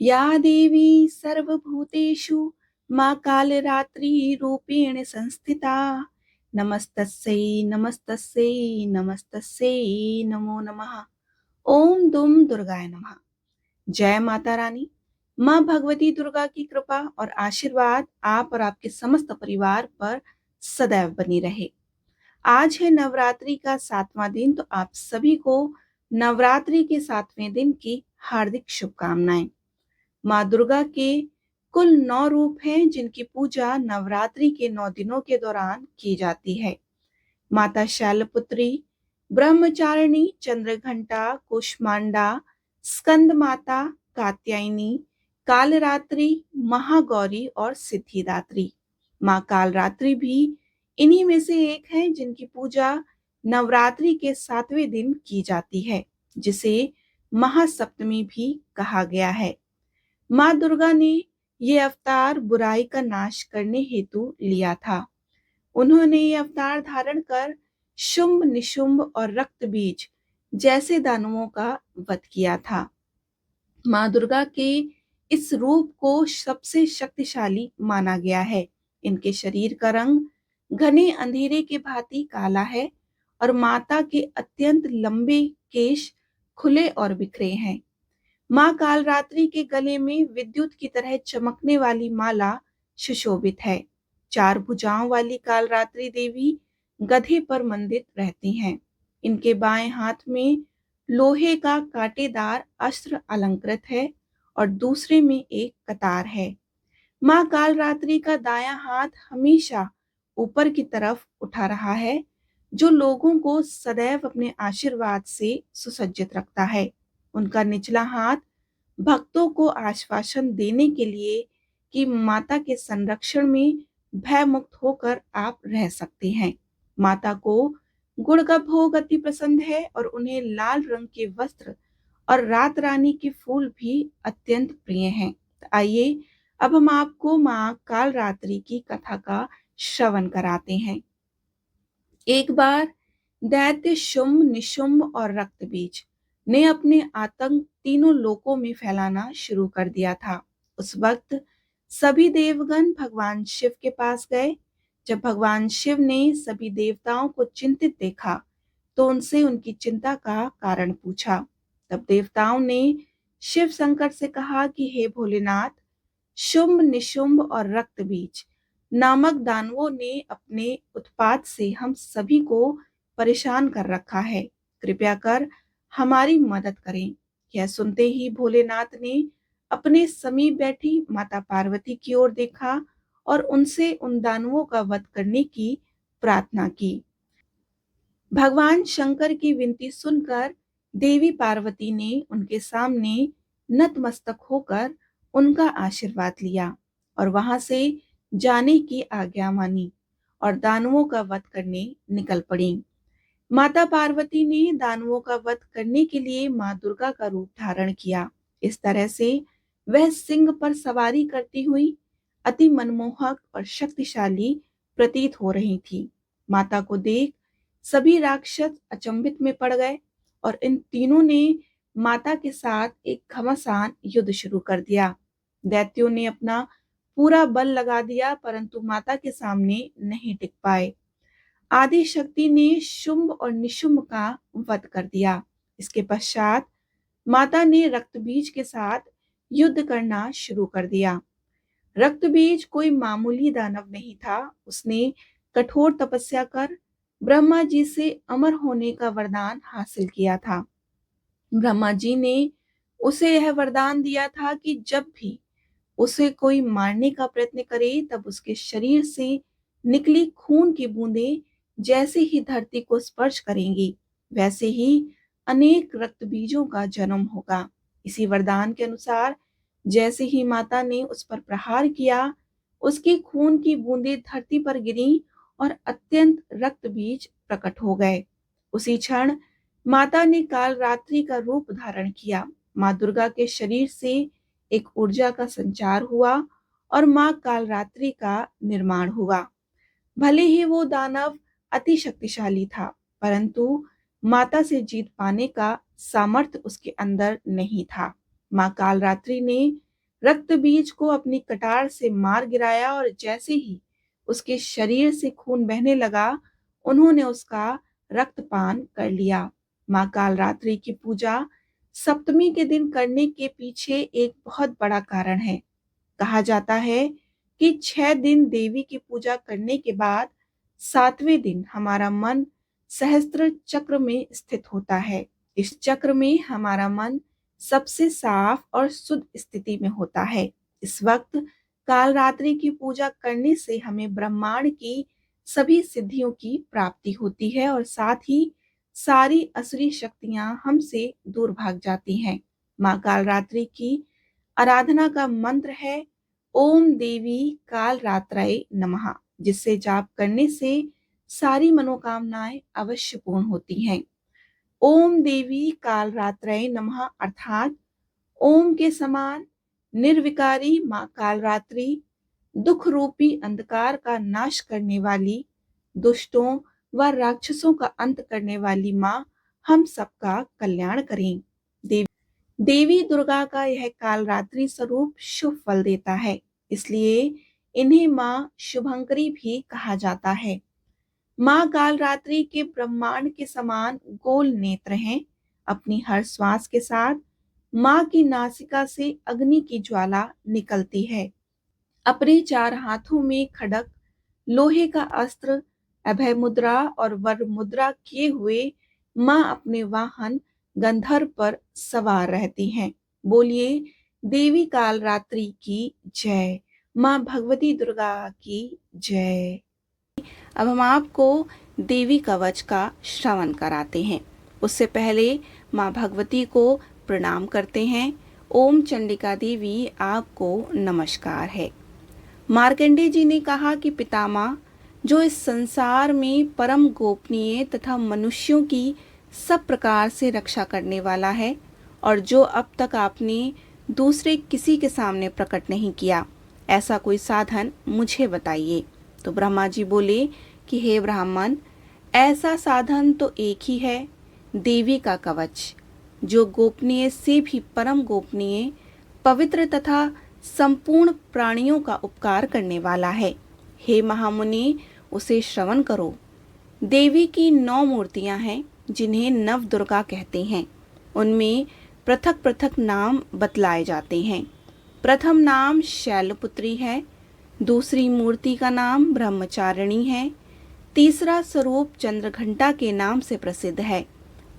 या देवी सर्वभूतेषु मां कालरात्रि रूपेण संस्थिता नमस्तस्यै नमस्तस्यै नमस्तस्यै नमो नमः। ओम दुम दुर्गाय नमः। जय माता रानी। माँ भगवती दुर्गा की कृपा और आशीर्वाद आप और आपके समस्त परिवार पर सदैव बनी रहे। आज है नवरात्रि का 7वां दिन, तो आप सभी को नवरात्रि के 7वें दिन की हार्दिक शुभकामनाएं। माँ दुर्गा के कुल 9 रूप हैं जिनकी पूजा नवरात्रि के 9 दिनों के दौरान की जाती है। माता शैलपुत्री, ब्रह्मचारिणी, चंद्रघंटा, कुष्मांडा, स्कंद माता, कात्यायनी, कालरात्रि, महागौरी और सिद्धिदात्री। माँ कालरात्रि भी इन्हीं में से एक है जिनकी पूजा नवरात्रि के 7वें दिन की जाती है, जिसे महासप्तमी भी कहा गया है। माँ दुर्गा ने ये अवतार बुराई का नाश करने हेतु लिया था। उन्होंने ये अवतार धारण कर शुंभ, निशुंभ और रक्त बीज जैसे दानवों का वध किया था। माँ दुर्गा के इस रूप को सबसे शक्तिशाली माना गया है। इनके शरीर का रंग घने अंधेरे के भांति काला है और माता के अत्यंत लंबे केश खुले और बिखरे हैं। माँ कालरात्रि के गले में विद्युत की तरह चमकने वाली माला सुशोभित है। 4 भुजाओं वाली कालरात्रि देवी गधे पर मंडित रहती हैं। इनके बाएं हाथ में लोहे का कांटेदार अस्त्र अलंकृत है और दूसरे में एक कतार है। माँ कालरात्रि का दायां हाथ हमेशा ऊपर की तरफ उठा रहा है, जो लोगों को सदैव अपने आशीर्वाद से सुसज्जित रखता है। उनका निचला हाथ भक्तों को आश्वासन देने के लिए कि माता के संरक्षण में भय मुक्त होकर आप रह सकते हैं। माता को गुड़ का भोग अति पसंद है और उन्हें लाल रंग के वस्त्र और रात रानी के फूल भी अत्यंत प्रिय हैं। तो आइए अब हम आपको माँ कालरात्रि की कथा का श्रवण कराते हैं। एक बार दैत्य शुंभ, निशुंभ और रक्तबीज ने अपने आतंक तीनों लोकों में फैलाना शुरू कर दिया था। उस वक्त सभी देवगण भगवान शिव के पास गए। जब भगवान शिव ने सभी देवताओं को चिंतित देखा, तो उनसे उनकी चिंता का कारण पूछा। तब देवताओं ने शिव शंकर से कहा कि हे भोलेनाथ, शुंभ, निशुंभ और रक्तबीज नामक दानवों ने अपने उत्पात से हम सभी को परेशान कर रखा है। कृपया कर हमारी मदद करें। यह सुनते ही भोलेनाथ ने अपने समीप बैठी माता पार्वती की ओर देखा और उनसे उन दानवों का वध करने की प्रार्थना की। भगवान शंकर की विनती सुनकर देवी पार्वती ने उनके सामने नतमस्तक होकर उनका आशीर्वाद लिया और वहां से जाने की आज्ञा मानी और दानवों का वध करने निकल पड़ी। माता पार्वती ने दानवों का वध करने के लिए मां दुर्गा का रूप धारण किया। इस तरह से वह सिंह पर सवारी करती हुई अति मनमोहक और शक्तिशाली प्रतीत हो रही थी। माता को देख सभी राक्षस अचंभित में पड़ गए और इन तीनों ने माता के साथ एक घमासान युद्ध शुरू कर दिया। दैत्यों ने अपना पूरा बल लगा दिया, परंतु माता के सामने नहीं टिक पाए। आदि शक्ति ने शुंभ और निशुंभ का वध कर दिया। इसके पश्चात माता ने रक्तबीज के साथ युद्ध करना शुरू कर दिया। रक्तबीज कोई मामूली दानव नहीं था। उसने कठोर तपस्या कर ब्रह्मा जी से अमर होने का वरदान हासिल किया था। ब्रह्मा जी ने उसे यह वरदान दिया था कि जब भी उसे कोई मारने का प्रयत्न करे, तब उसके शरीर से निकली खून की बूंदें जैसे ही धरती को स्पर्श करेंगी, वैसे ही अनेक रक्त बीजों का जन्म होगा। इसी वरदान के अनुसार जैसे ही माता ने उस पर प्रहार किया, उसकी खून की बूंदें धरती पर गिरी और अत्यंत रक्त बीज प्रकट हो गए। उसी क्षण माता ने काल रात्रि का रूप धारण किया। माँ दुर्गा के शरीर से एक ऊर्जा का संचार हुआ और माँ कालरात्रि का निर्माण हुआ। भले ही वो दानव अति शक्तिशाली था, परंतु माता से जीत पाने का सामर्थ्य उसके अंदर नहीं था। माँ कालरात्रि ने रक्त बीज को अपनी कटार से मार गिराया और जैसे ही उसके शरीर से खून बहने लगा, उन्होंने उसका रक्तपान कर लिया। माँ कालरात्रि की पूजा सप्तमी के दिन करने के पीछे एक बहुत बड़ा कारण है। कहा जाता है कि 6 दिन देवी की पूजा करने के बाद 7वें दिन हमारा मन सहस्त्र चक्र में स्थित होता है। इस चक्र में हमारा मन सबसे साफ और शुद्ध स्थिति में होता है। इस वक्त कालरात्रि की पूजा करने से हमें ब्रह्मांड की सभी सिद्धियों की प्राप्ति होती है और साथ ही सारी असुरी शक्तियां हमसे दूर भाग जाती हैं। माँ कालरात्रि की आराधना का मंत्र है ओम देवी कालरात्रये नमः, जिससे जाप करने से सारी मनोकामनाएं अवश्य पूर्ण होती हैं। ओम देवी कालरात्रये नमः अर्थात ओम के समान निर्विकारी माँ कालरात्रि दुख रूपी अंधकार का नाश करने वाली, दुष्टों व राक्षसों का अंत करने वाली माँ हम सबका कल्याण करें। देवी दुर्गा का यह कालरात्रि स्वरूप शुभ फल देता है, इसलिए इन्हें माँ शुभंकरी भी कहा जाता है। माँ कालरात्रि के ब्रह्मांड के समान गोल नेत्र हैं। अपनी हर श्वास के साथ माँ की नासिका से अग्नि की ज्वाला निकलती है। अपने 4 हाथों में खड्ग, लोहे का अस्त्र, अभय मुद्रा और वर मुद्रा किए हुए माँ अपने वाहन गंधर्व पर सवार रहती हैं। बोलिए देवी कालरात्रि की जय, माँ भगवती दुर्गा की जय। अब हम आपको देवी कवच का श्रवण कराते हैं। उससे पहले माँ भगवती को प्रणाम करते हैं। ओम चंडिका देवी आपको नमस्कार है। मार्कंडेय जी ने कहा कि पितामह, जो इस संसार में परम गोपनीय तथा मनुष्यों की सब प्रकार से रक्षा करने वाला है और जो अब तक आपने दूसरे किसी के सामने प्रकट नहीं किया, ऐसा कोई साधन मुझे बताइए। तो ब्रह्मा जी बोले कि हे ब्राह्मण, ऐसा साधन तो एक ही है, देवी का कवच, जो गोपनीय से भी परम गोपनीय, पवित्र तथा संपूर्ण प्राणियों का उपकार करने वाला है। हे महामुनि, उसे श्रवण करो। देवी की 9 मूर्तियां हैं, जिन्हें नव दुर्गा कहते हैं। उनमें पृथक पृथक नाम बतलाए जाते हैं। प्रथम नाम शैलपुत्री है, दूसरी मूर्ति का नाम ब्रह्मचारिणी है, तीसरा स्वरूप चंद्रघंटा के नाम से प्रसिद्ध है,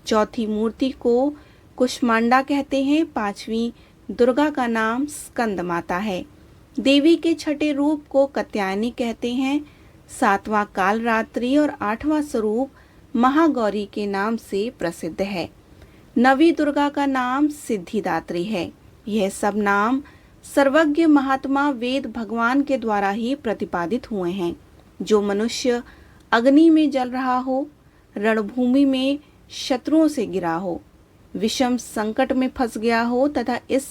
चौथी मूर्ति को कुष्मांडा कहते हैं, पांचवी दुर्गा का नाम स्कंद माता है, देवी के छठे रूप को कात्यायनी कहते हैं, 7वां कालरात्रि और 8वां स्वरूप महागौरी के नाम से प्रसिद्ध है, 9वीं दुर्गा का नाम सिद्धिदात्री है। यह सब नाम सर्वज्ञ महात्मा वेद भगवान के द्वारा ही प्रतिपादित हुए हैं। जो मनुष्य अग्नि में जल रहा हो, रणभूमि में शत्रुओं से गिरा हो, विषम संकट में फंस गया हो तथा इस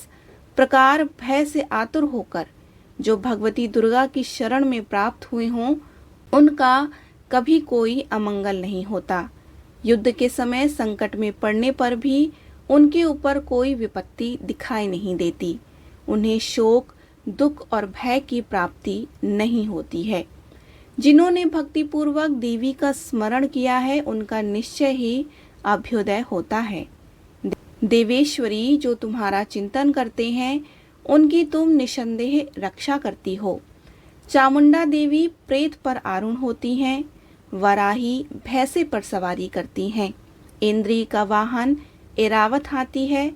प्रकार भय से आतुर होकर जो भगवती दुर्गा की शरण में प्राप्त हुए हों, उनका कभी कोई अमंगल नहीं होता। युद्ध के समय संकट में पड़ने पर भी उनके ऊपर कोई विपत्ति दिखाई नहीं देती। उन्हें शोक, दुख और भय की प्राप्ति नहीं होती है। जिन्होंने भक्तिपूर्वक देवी का स्मरण किया है, उनका निश्चय ही अभ्युदय होता है। देवेश्वरी, जो तुम्हारा चिंतन करते हैं, उनकी तुम निसंदेह रक्षा करती हो। चामुंडा देवी प्रेत पर आरूढ़ होती हैं, वराही भैंसे पर सवारी करती हैं, इंद्री का वाहन एरावत हाथी है,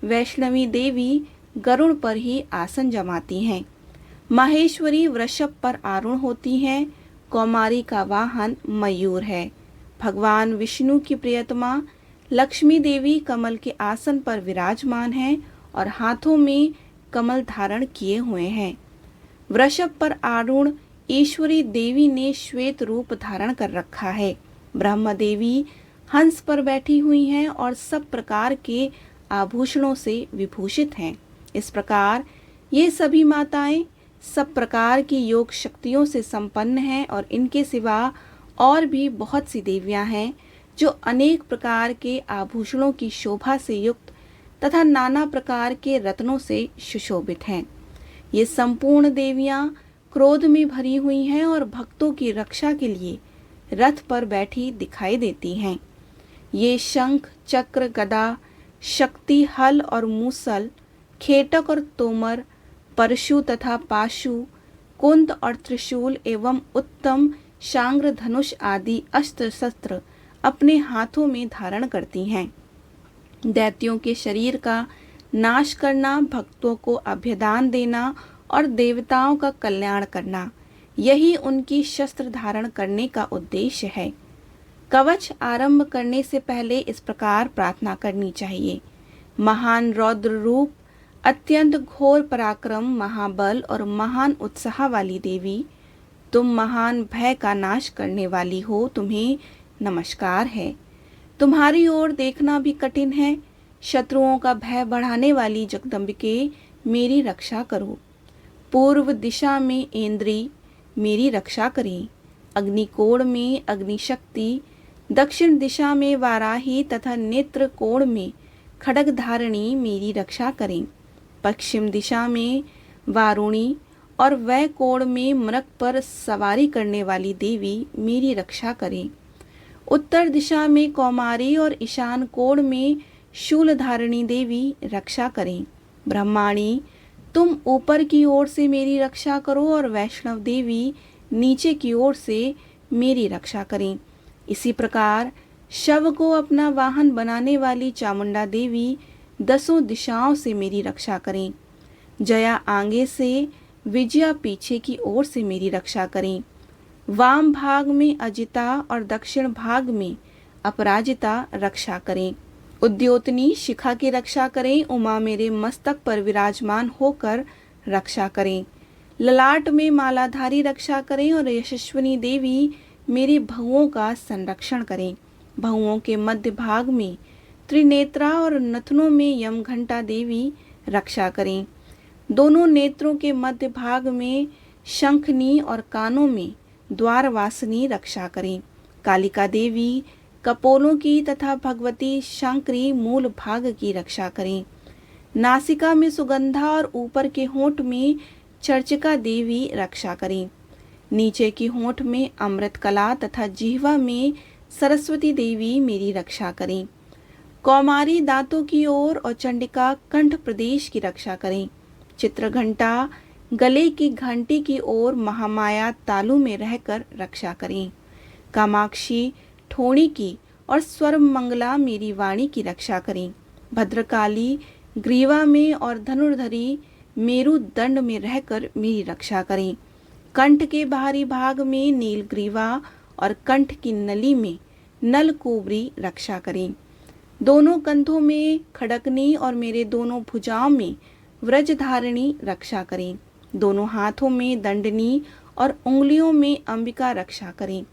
वैष्णवी देवी गरुड़ पर ही आसन जमाती हैं, माहेश्वरी वृषभ पर आरूढ़ होती हैं, कौमारी का वाहन मयूर है, भगवान विष्णु की प्रियतमा लक्ष्मी देवी कमल के आसन पर विराजमान हैं और हाथों में कमल धारण किए हुए हैं। वृषभ पर आरूढ़ ईश्वरी देवी ने श्वेत रूप धारण कर रखा है। ब्रह्म देवी हंस पर बैठी हुई हैं और सब प्रकार के आभूषणों से विभूषित हैं। इस प्रकार ये सभी माताएं सब प्रकार की योग शक्तियों से संपन्न हैं और इनके सिवा और भी बहुत सी देवियां हैं जो अनेक प्रकार के आभूषणों की शोभा से युक्त तथा नाना प्रकार के रत्नों से सुशोभित हैं। ये संपूर्ण देवियां क्रोध में भरी हुई हैं और भक्तों की रक्षा के लिए रथ पर बैठी दिखाई देती हैं। ये शंख, चक्र, गदा, शक्ति, हल और मूसल, खेटक और तोमर, परशु तथा पाशु, कुंद और त्रिशूल एवं उत्तम शांग्र, धनुष आदि अस्त्र शस्त्र अपने हाथों में धारण करती हैं। दैत्यों के शरीर का नाश करना, भक्तों को अभयदान देना और देवताओं का कल्याण करना, यही उनकी शस्त्र धारण करने का उद्देश्य है। कवच आरंभ करने से पहले इस प्रकार प्रार्थना करनी चाहिए। महान रौद्र रूप, अत्यंत घोर पराक्रम, महाबल और महान उत्साह वाली देवी, तुम महान भय का नाश करने वाली हो, तुम्हें नमस्कार है। तुम्हारी ओर देखना भी कठिन है। शत्रुओं का भय बढ़ाने वाली जगदम्बिके, मेरी रक्षा करो। पूर्व दिशा में ऐन्द्री मेरी रक्षा करें। अग्निकोण में अग्निशक्ति, दक्षिण दिशा में वाराही तथा नेत्र कोण में खड्ग धारिणी मेरी रक्षा करें। पश्चिम दिशा में वारुणी और वै कोण में मृग पर सवारी करने वाली देवी मेरी रक्षा करें। उत्तर दिशा में कौमारी और ईशान कोण में शूल धारिणी देवी रक्षा करें। ब्रह्माणी, तुम ऊपर की ओर से मेरी रक्षा करो और वैष्णव देवी नीचे की ओर से मेरी रक्षा करें। इसी प्रकार शव को अपना वाहन बनाने वाली चामुंडा देवी दसों दिशाओं से मेरी रक्षा करें। जया आगे से, विजया पीछे की ओर से मेरी रक्षा करें। वाम भाग में अजिता और दक्षिण भाग में अपराजिता रक्षा करें। उद्योतनी शिखा की रक्षा करें। उमा मेरे मस्तक पर विराजमान होकर रक्षा करें। ललाट में मालाधारी रक्षा करें और यशस्विनी देवी मेरे भवों का संरक्षण करें। भवों के मध्य भाग में त्रिनेत्रा और नथनों में यमघंटा देवी रक्षा करें। दोनों नेत्रों के मध्य भाग में शंखनी और कानों में द्वारवासिनी रक्षा करें। कालिका देवी कपोलों की तथा भगवती शंकरी मूल भाग की रक्षा करें। नासिका में सुगंधा और ऊपर के होंठ में चर्चिका देवी रक्षा करें। नीचे की होंठ में अमृत कला तथा जिह्वा में सरस्वती देवी मेरी रक्षा करें। कौमारी दांतों की ओर और चंडिका कंठ प्रदेश की रक्षा करें। चित्रघंटा गले की घंटी की ओर महामाया तालु में रहकर रक्षा करें। कामाक्षी ठोड़ी की और स्वर मंगला मेरी वाणी की रक्षा करें। भद्रकाली ग्रीवा में और धनुर्धरी मेरु दंड में रहकर मेरी रक्षा करें। कंठ के बाहरी भाग में नीलग्रीवा और कंठ की नली में नलकुबरी रक्षा करें। दोनों कंधों में खड़कनी और मेरे दोनों भुजाओं में व्रजधारिणी रक्षा करें। दोनों हाथों में दंडनी और उंगलियों में अंबिका रक्षा करें।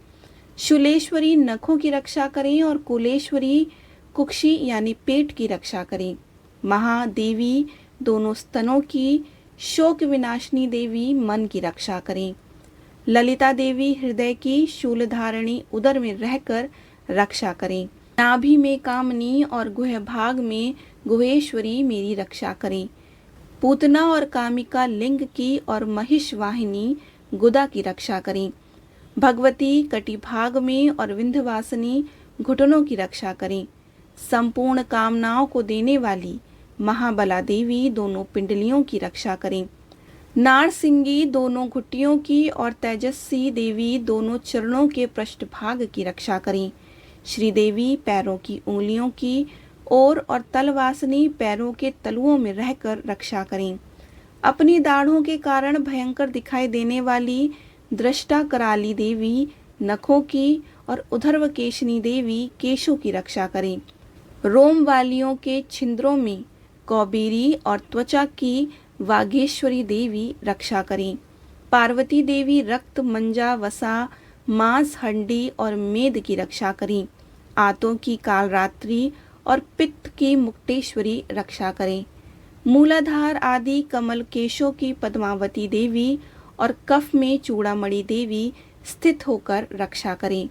शूलेश्वरी नखों की रक्षा करें और कुलेश्वरी कुक्षी यानी पेट की रक्षा करें। महादेवी दोनों स्तनों की, शोक विनाशिनी देवी मन की रक्षा करें। ललिता देवी हृदय की, शूलधारिणी उदर में रहकर रक्षा करें। नाभि में कामनी और गुह भाग में गुहेश्वरी मेरी रक्षा करें। पूतना और कामिका लिंग की और महिष वाहिनी गुदा की रक्षा करें। भगवती कटी भाग में और विंध्यवासिनी घुटनों की रक्षा करें। संपूर्ण कामनाओं को देने वाली महाबला देवी दोनों पिंडलियों की रक्षा करें। नारसिंगी दोनों घुटियों की और तेजस्वी देवी दोनों चरणों के पृष्ठभाग की रक्षा करें। श्रीदेवी पैरों की उंगलियों की और तलवासिनी पैरों के तलुओं में रहकर रक्षा करें। अपनी दाढ़ों के कारण भयंकर दिखाई देने वाली दृष्टा कराली देवी नखों की और उधर्वकेशनी देवी केशों की रक्षा करें। रोम वालियों के छिंद्रों में कौबेरी और त्वचा की वागेश्वरी देवी रक्षा करें। पार्वती देवी रक्त, मंजा, वसा, मांस, हड्डी और मेद की रक्षा करें। आंतों की कालरात्रि और पित्त की मुक्तेश्वरी रक्षा करें। मूलाधार आदि कमल केशों की पद्मावती देवी और कफ में चूड़ामणि देवी स्थित होकर रक्षा करें।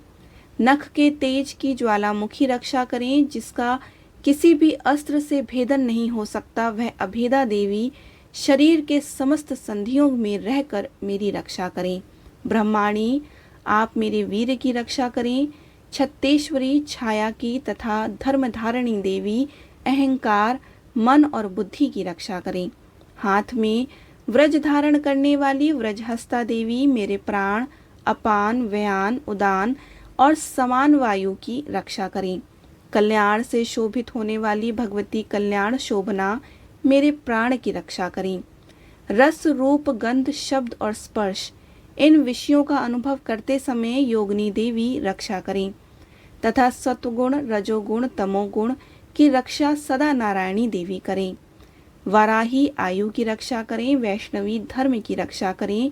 नख के तेज की ज्वालामुखी रक्षा करें, जिसका किसी भी अस्त्र से भेदन नहीं हो सकता, वह अभेदा देवी शरीर के समस्त संधियों में रहकर मेरी रक्षा करें। ब्रह्माणी, आप मेरे वीर की रक्षा करें। छत्तेश्वरी, छाया की तथा धर्मधारिणी देवी, अहंकार, मन और बुद्धि की रक्षा करें। हाथ में व्रज धारण करने वाली व्रजहस्ता देवी, मेरे प्राण, अपान, व्यान, उदान और समान वायु की रक्षा करें। कल्याण से शोभित होने वाली भगवती कल्याण शोभना, मेरे प्राण की रक्षा करें। रस, रूप, गंध, शब्द और स्पर्श, इन विषयों का अनुभव करते समय योगिनी देवी रक्षा करें तथा सत्वगुण, रजोगुण, तमोगुण की रक्षा सदा नारायणी देवी करें। वाराही आयु की रक्षा करें, वैष्णवी धर्म की रक्षा करें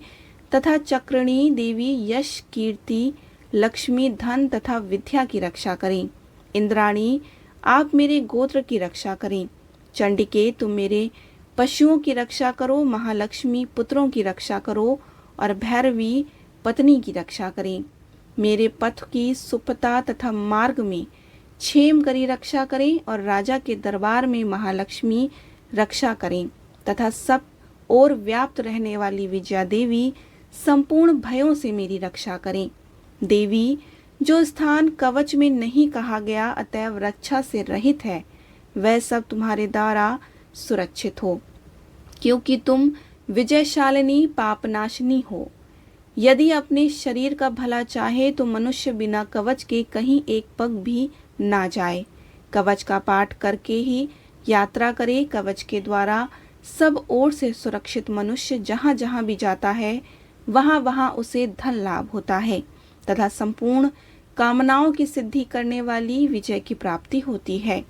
तथा चक्रणी देवी यश, कीर्ति, लक्ष्मी, धन तथा विद्या की रक्षा करें। इंद्राणी, आप मेरे गोत्र की रक्षा करें। चंडिके, तुम मेरे पशुओं की रक्षा करो। महालक्ष्मी, पुत्रों की रक्षा करो और भैरवी, पत्नी की रक्षा करें। मेरे पथ की सुपता तथा मार्ग में क्षेम करी रक्षा करें और राजा के दरबार में महालक्ष्मी रक्षा करें तथा सब और व्याप्त रहने वाली विजया देवी संपूर्ण भयों से मेरी रक्षा करें। देवी, जो स्थान कवच में नहीं कहा गया अतएव रक्षा से रहित है, वह सब तुम्हारे द्वारा सुरक्षित हो, क्योंकि तुम विजयशालिनी, पापनाशिनी हो। यदि अपने शरीर का भला चाहे तो मनुष्य बिना कवच के कहीं एक पग भी ना जाए। कवच का पाठ करके ही यात्रा करे। कवच के द्वारा सब ओर से सुरक्षित मनुष्य जहाँ जहाँ भी जाता है वहाँ वहाँ उसे धन लाभ होता है तथा संपूर्ण कामनाओं की सिद्धि करने वाली विजय की प्राप्ति होती है।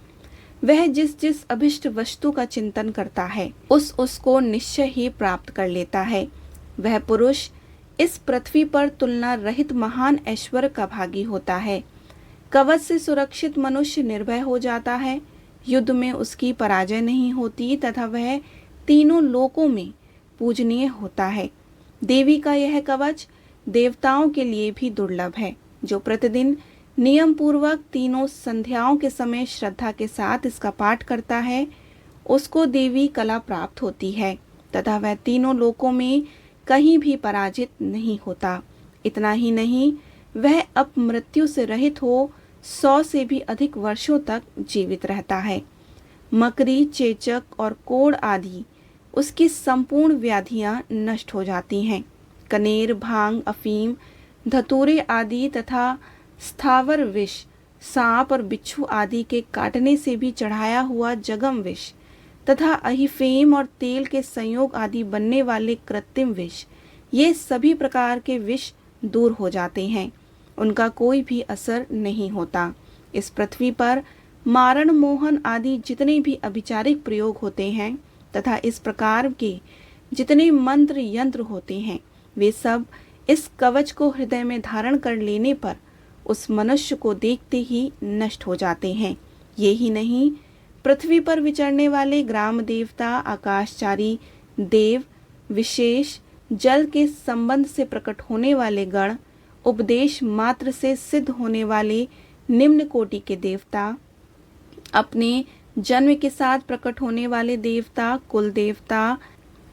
वह जिस जिस अभिष्ट वस्तु का चिंतन करता है उसको निश्चय ही प्राप्त कर लेता है। वह पुरुष इस पृथ्वी पर तुलना रहित महान ऐश्वर्य का भागी होता है। कवच से सुरक्षित मनुष्य निर्भय हो जाता है। युद्ध में उसकी पराजय नहीं होती तथा वह तीनों लोकों में पूजनीय होता है। देवी का यह कवच देवताओं के लिए भी दुर्लभ है। जो प्रतिदिन नियम पूर्वक तीनों संध्याओं के समय श्रद्धा के साथ इसका पाठ करता है उसको देवी कला प्राप्त होती है तथा वह तीनों लोकों में कहीं भी पराजित नहीं होता। इतना ही नहीं, वह अपमृत्यु से रहित हो 100 से भी अधिक वर्षों तक जीवित रहता है। मकरी, चेचक और कोढ़ आदि उसकी संपूर्ण व्याधियां नष्ट हो जाती हैं। कनेर, भांग, अफीम, धतूरे आदि तथा स्थावर विष, सांप और बिच्छू आदि के काटने से भी चढ़ाया हुआ जगम विष तथा अहिफेम और तेल के संयोग आदि बनने वाले कृत्रिम विष, ये सभी प्रकार के विष दूर हो जाते हैं। उनका कोई भी असर नहीं होता। इस पृथ्वी पर मारण, मोहन आदि जितने भी अभिचारिक प्रयोग होते हैं तथा इस प्रकार के जितने मंत्र यंत्र होते हैं वे सब इस कवच को हृदय में धारण कर लेने पर उस मनुष्य को देखते ही नष्ट हो जाते हैं। ये ही नहीं, पृथ्वी पर विचरने वाले ग्राम देवता, आकाशचारी देव, विशेष जल के संबंध से प्रकट होने वाले गण, उपदेश मात्र से सिद्ध होने वाले निम्न कोटि के देवता, अपने जन्म के साथ प्रकट होने वाले देवता, कुल देवता,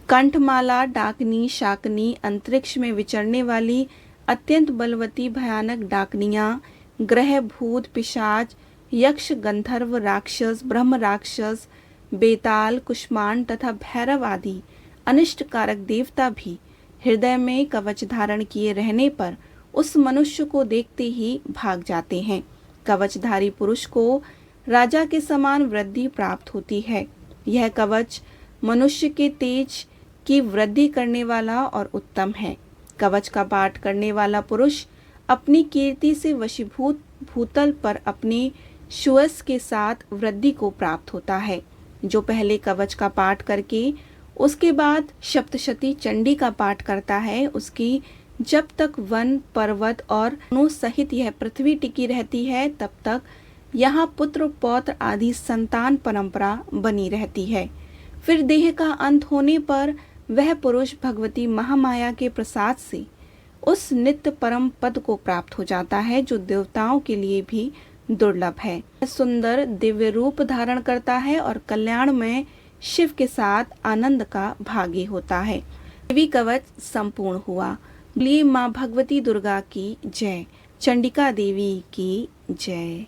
कंठमाला, डाकनी, शाकनी, अंतरिक्ष में विचरने वाली अत्यंत बलवती भयानक डाकनियां, ग्रह, भूत, पिशाच, यक्ष, गंधर्व, राक्षस, ब्रह्म राक्षस, बेताल, कुष्मांड तथा भैरव आदि अनिष्ट कारक देवता भी हृदय में कवच धारण किए रहने पर उस मनुष्य को देखते ही भाग जाते हैं। कवचधारी पुरुष को राजा के समान वृद्धि प्राप्त होती है। यह कवच मनुष्य के तेज की वृद्धि करने वाला और उत्तम है। कवच का पाठ करने वाला पुरुष अपनी कीर्ति से वशीभूत भूतल पर अपने सुयश के साथ वृद्धि को प्राप्त होता है। जो पहले कवच का पाठ करके उसके बाद सप्तशती चंडी का पाठ करता है उसकी जब तक वन, पर्वत और वनों सहित यह पृथ्वी टिकी रहती है तब तक यहाँ पुत्र, पौत्र आदि संतान परंपरा बनी रहती है। फिर देह का अंत होने पर वह पुरुष भगवती महामाया के प्रसाद से उस नित्य परम पद को प्राप्त हो जाता है जो देवताओं के लिए भी दुर्लभ है। सुंदर दिव्य रूप धारण करता है और कल्याण में शिव के साथ आनंद का भागी होता है। देवी कवच संपूर्ण हुआ। बोलिए माँ भगवती दुर्गा की जय। चंडिका देवी की जय।